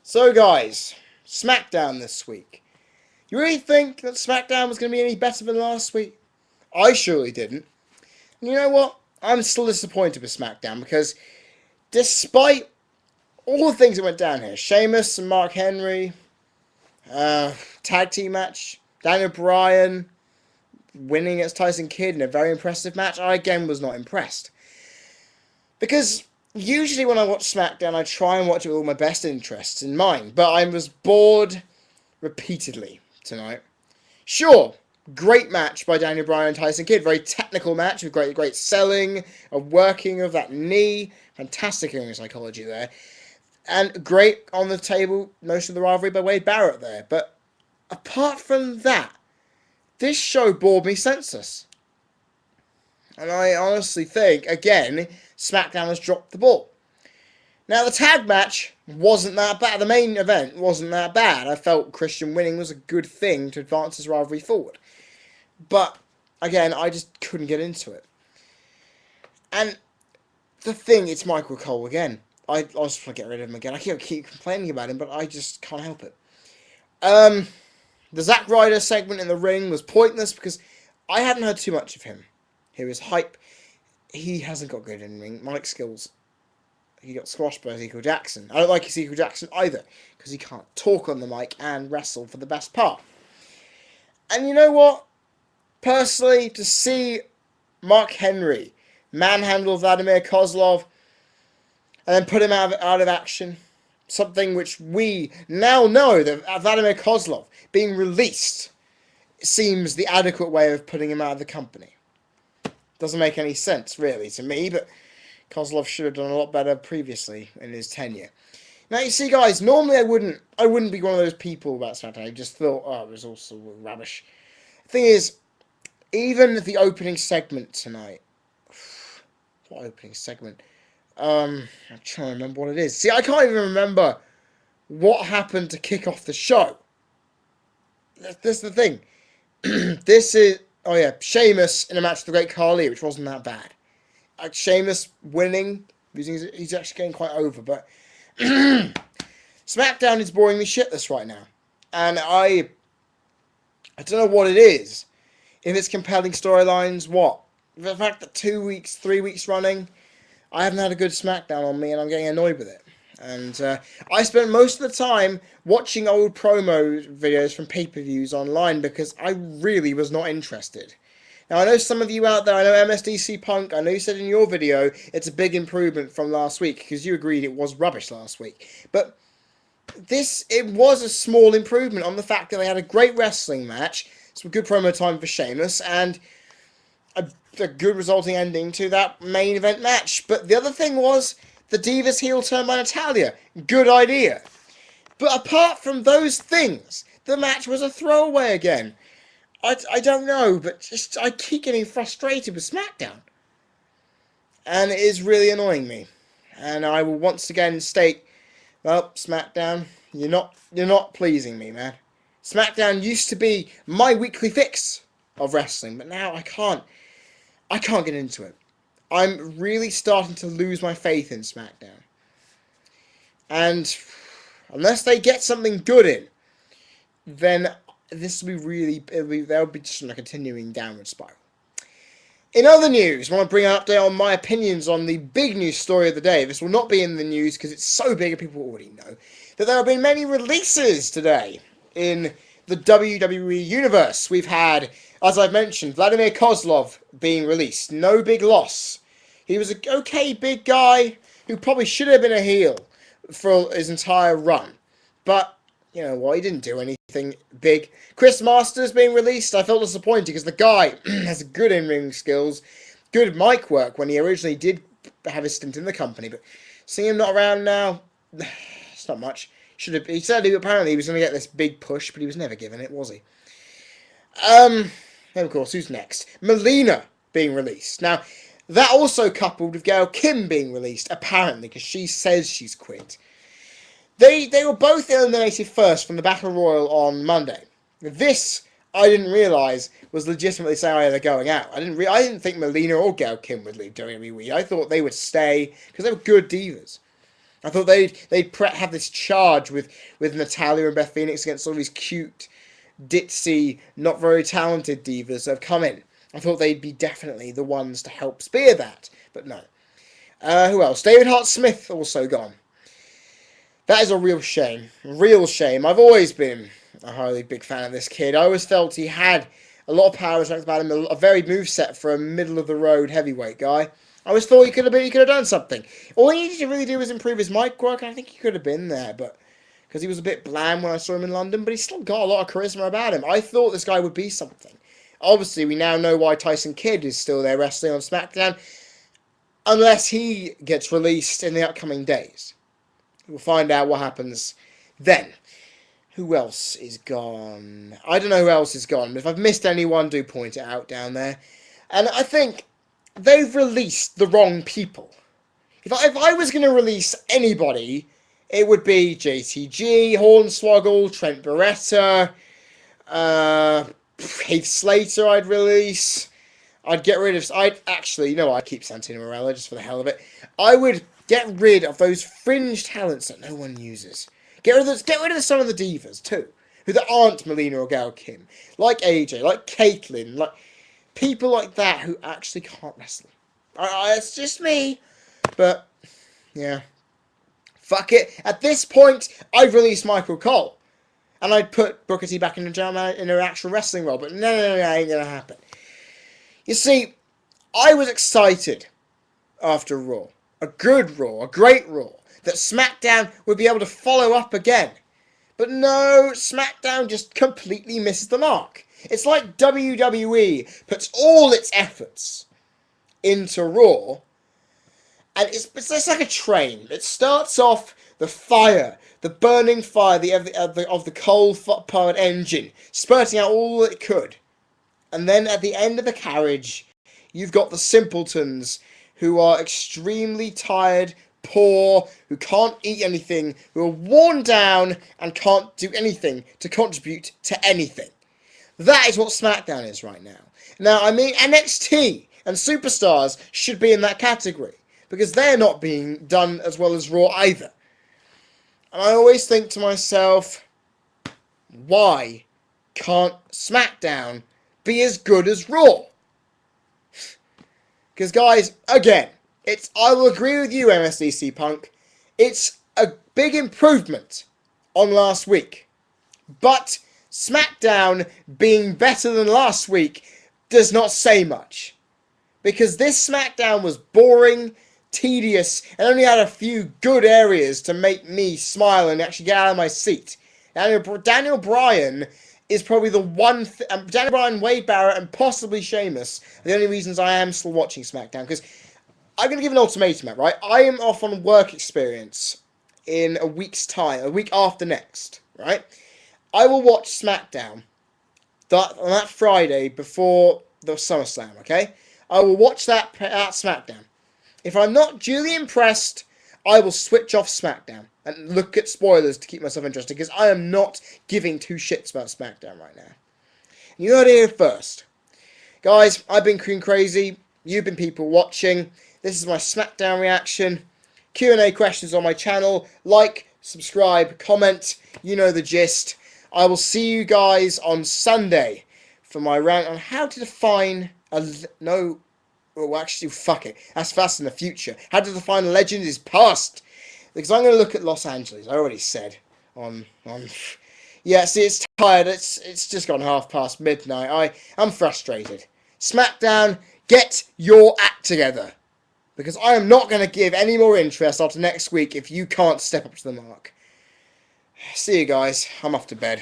So guys, Smackdown this week. You really think that Smackdown was going to be any better than last week? I surely didn't. And you know what? I'm still disappointed with Smackdown because despite all the things that went down here, Sheamus and Mark Henry, tag team match, Daniel Bryan winning against Tyson Kidd in a very impressive match, I again was not impressed. Because usually when I watch Smackdown, I try and watch it with all my best interests in mind, but I was bored repeatedly tonight. Sure, great match by Daniel Bryan and Tyson Kidd. Very technical match with great selling, a working of that knee. Fantastic ring psychology there. And great on the table notion of the rivalry by Wade Barrett there. But apart from that, this show bored me senseless. And I honestly think, again, SmackDown has dropped the ball. Now, the tag match wasn't that bad. The main event wasn't that bad. I felt Christian winning was a good thing to advance his rivalry forward. But, again, I just couldn't get into it. And the thing, it's Michael Cole again. I just want to get rid of him again. I keep complaining about him, but I just can't help it. The Zack Ryder segment in the ring was pointless because I hadn't heard too much of him. He was hype. He hasn't got good in ring mic skills. He got squashed by Ezekiel Jackson. I don't like Ezekiel Jackson either because he can't talk on the mic and wrestle for the best part. And you know what? Personally, to see Mark Henry manhandle Vladimir Kozlov and then put him out of action, something which we now know that Vladimir Kozlov being released seems the adequate way of putting him out of the company. Doesn't make any sense, really, to me, but Kozlov should have done a lot better previously in his tenure. Now, you see, guys, normally I wouldn't be one of those people about SmackDown. I just thought, oh, it was also rubbish. The thing is, even the opening segment tonight, what opening segment? I'm trying to remember what it is. See, I can't even remember what happened to kick off the show. This is the thing. This is, oh yeah, Sheamus in a match with the Great Khali, which wasn't that bad. Sheamus winning, he's actually getting quite over, but SmackDown is boring me shitless right now. And I don't know what it is. If it's compelling storylines, what? The fact that 2 weeks, 3 weeks running, I haven't had a good SmackDown on me and I'm getting annoyed with it. And I spent most of the time watching old promo videos from pay-per-views online because I really was not interested. Now, I know some of you out there, I know MSDC Punk, I know you said in your video it's a big improvement from last week because you agreed it was rubbish last week. But it was a small improvement on the fact that they had a great wrestling match, some good promo time for Sheamus, and a good resulting ending to that main event match. But the other thing was the Divas heel turn by Natalya. Good idea. But apart from those things, the match was a throwaway again. I don't know, but just I keep getting frustrated with SmackDown. And it is really annoying me. And I will once again state, well, SmackDown, you're not pleasing me, man. SmackDown used to be my weekly fix of wrestling, but now I can't get into it. I'm really starting to lose my faith in SmackDown. And unless they get something good in, then this will be there'll be just a continuing downward spiral. In other news, I want to bring an update on my opinions on the big news story of the day. This will not be in the news because it's so big and people already know that there have been many releases today in the WWE universe. We've had, as I've mentioned, Vladimir Kozlov being released. No big loss. He was an okay big guy who probably should have been a heel for his entire run. But you know what? He didn't do anything big. Chris Masters being released, I felt disappointed because the guy has good in-ring skills, good mic work when he originally did have his stint in the company. But seeing him not around now, it's not much. He said apparently he was going to get this big push, but he was never given it, was he? And of course, who's next? Melina being released. Now, that also coupled with Gail Kim being released, apparently, because she says she's quit. They were both eliminated first from the Battle Royal on Monday. This, I didn't realise, was legitimately saying they're going out. I didn't think Melina or Gail Kim would leave WWE. I thought they would stay, because they were good divas. I thought they'd have this charge with Natalia and Beth Phoenix against all these cute, ditzy, not very talented divas that have come in. I thought they'd be definitely the ones to help spear that, but no. Who else? David Hart Smith also gone. That is a real shame. Real shame. I've always been a highly big fan of this kid. I always felt he had a lot of power about him, a very moveset for a middle of the road heavyweight guy. I always thought he could have done something. All he needed to really do was improve his mic work, and I think he could have been there, but because he was a bit bland when I saw him in London, but he's still got a lot of charisma about him. I thought this guy would be something. Obviously, we now know why Tyson Kidd is still there wrestling on SmackDown, unless he gets released in the upcoming days. We'll find out what happens then. Who else is gone? I don't know who else is gone. If I've missed anyone, do point it out down there. And I think they've released the wrong people. If I was going to release anybody, it would be JTG, Hornswoggle, Trent Beretta, Heath Slater I'd release. I'd get rid of... I'd keep Santino Marella just for the hell of it. I would get rid of those fringe talents that no one uses. Get rid of some of the divas too, who that aren't Melina or Gail Kim, like AJ, like Caitlyn, like people like that who actually can't wrestle. It's just me, but yeah, fuck it. At this point, I've released Michael Cole, and I'd put Booker T back in an actual wrestling role, but no, ain't gonna happen. You see, I was excited after Raw. A good Raw, a great Raw, that SmackDown would be able to follow up again. But no, SmackDown just completely misses the mark. It's like WWE puts all its efforts into Raw, and it's just like a train. It starts off the fire, the burning fire of the coal-powered engine, spurting out all it could. And then at the end of the carriage, you've got the simpletons who are extremely tired, poor, who can't eat anything, who are worn down and can't do anything to contribute to anything. That is what SmackDown is right now. Now, I mean, NXT and Superstars should be in that category, because they're not being done as well as Raw either. And I always think to myself, why can't SmackDown be as good as Raw? Because, guys, again, I will agree with you, MSDC Punk. It's a big improvement on last week. But SmackDown being better than last week does not say much. Because this SmackDown was boring, tedious, and only had a few good areas to make me smile and actually get out of my seat. Daniel Bryan is probably the one... Daniel Bryan, Wade Barrett, and possibly Sheamus are the only reasons I am still watching SmackDown. Because I'm going to give an ultimatum out, right? I am off on work experience in a week's time, a week after next, right? I will watch SmackDown on that Friday before the SummerSlam, okay? I will watch that SmackDown. If I'm not duly impressed, I will switch off SmackDown and look at spoilers to keep myself interested, because I am not giving two shits about SmackDown right now. You heard it here first. Guys, I've been Queen Crazy. You've been people watching. This is my SmackDown reaction. Q&A questions on my channel. Like, subscribe, comment. You know the gist. I will see you guys on Sunday for my rant on how to define fuck it. That's fast in the future. How to define a legend is past. Because I'm going to look at Los Angeles. I already said Yeah, see, it's tired. It's just gone midnight. I'm frustrated. SmackDown, get your act together. Because I am not going to give any more interest after next week if you can't step up to the mark. See you guys. I'm off to bed.